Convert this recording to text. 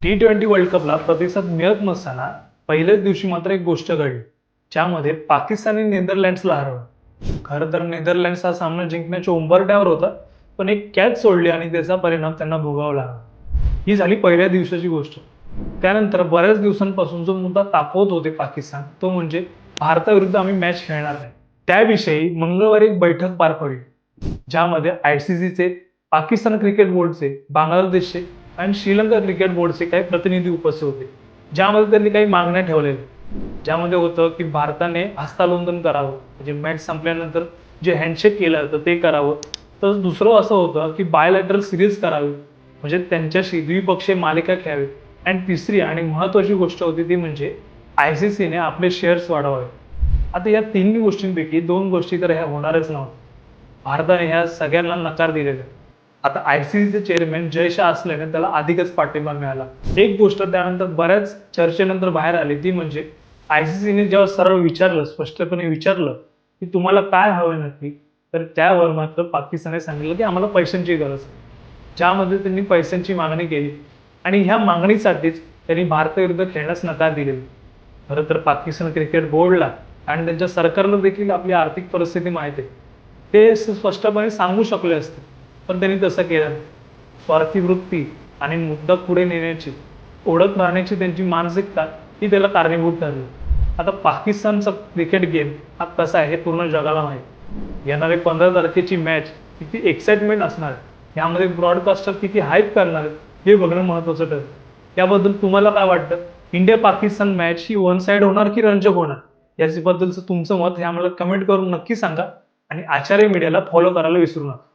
T20 world कपला प्रतिसाद मिळत नसताना पहिल्याच दिवशी मात्र एक गोष्ट घडली, ज्यामध्ये पाकिस्तानने नेदरलँड्सला हरवलं. खरं तर नेदरलँड्स हा सामना जिंकण्याच्या उंबरठ्यावर होता, पण एक कॅच सोडली आणि त्याचा परिणाम त्यांना भोगावा लागला. ही झाली पहिल्या दिवसाची गोष्ट. त्यानंतर बऱ्याच दिवसांपासून जो मुद्दा तापवत होते पाकिस्तान, तो म्हणजे भारताविरुद्ध आम्ही मॅच खेळणार नाही. त्याविषयी मंगळवारी एक बैठक पार पडली, ज्यामध्ये आयसीसीचे, पाकिस्तान क्रिकेट बोर्डचे, बांगलादेशचे आणि श्रीलंका क्रिकेट बोर्डचे काही प्रतिनिधी उपस्थित होते. ज्यामध्ये त्यांनी काही मागण्या ठेवलेल्या, ज्यामध्ये होतं की भारताने हस्तांदोलन करावं, म्हणजे मॅच संपल्यानंतर जे हँडशेक केलं होतं ते करावं. तर दुसरं असं होतं की बायलॅटरल सिरीज करावी, म्हणजे त्यांच्याशी द्विपक्षीय मालिका खेळावी. आणि तिसरी आणि महत्त्वाची गोष्ट होती ती म्हणजे आयसीसीने आपले शेअर्स वाढवावे. आता या तिन्ही गोष्टींपैकी दोन गोष्टी तर ह्या होणारच नव्हत्या. भारताने ह्या सगळ्यांना नकार दिलेला आहे. आता आयसीसीचे चेअरमॅन जय शाह असल्याने त्याला अधिकच पाठिंबा मिळाला. एक गोष्ट त्यानंतर बऱ्याच चर्चेनंतर बाहेर आली, ती म्हणजे आयसीसीने जेव्हा सरळ विचारलं, स्पष्टपणे विचारलं की तुम्हाला काय हवं नक्की, तर त्यावर मात्र पाकिस्तानने सांगितलं की आम्हाला पैशांची गरज आहे. ज्यामध्ये त्यांनी पैशांची मागणी केली आणि ह्या मागणीसाठीच त्यांनी भारताविरुद्ध खेळण्यास नकार दिलेला. खरं तर पाकिस्तान क्रिकेट बोर्डला आणि त्यांच्या सरकारला देखील आपली आर्थिक परिस्थिती माहिती आहे. ते स्पष्टपणे सांगू शकले असते, पण त्यांनी तसं केलं नाही. स्वार्थी वृत्ती आणि मुद्दा पुढे नेण्याची, ओढत राहण्याची त्यांची मानसिकता ही त्याला कारणीभूत ठरली. आता पाकिस्तानचा क्रिकेट गेम हा कसा आहे हे पूर्ण जगाला माहिती. येणारे 15 तारखेची मॅच किती एक्साइटमेंट असणार आहे, यामध्ये ब्रॉडकास्टर किती हाईप करणार आहेत, हे बघणं महत्त्वाचं ठरेल. याबद्दल तुम्हाला काय वाटतं? इंडिया पाकिस्तान मॅच ही वन साइड होणार की रंजक होणार? याबद्दलचं तुमचं मत हे आम्हाला कमेंट करून नक्की सांगा आणि आचार्य मीडियाला फॉलो करायला विसरू नका.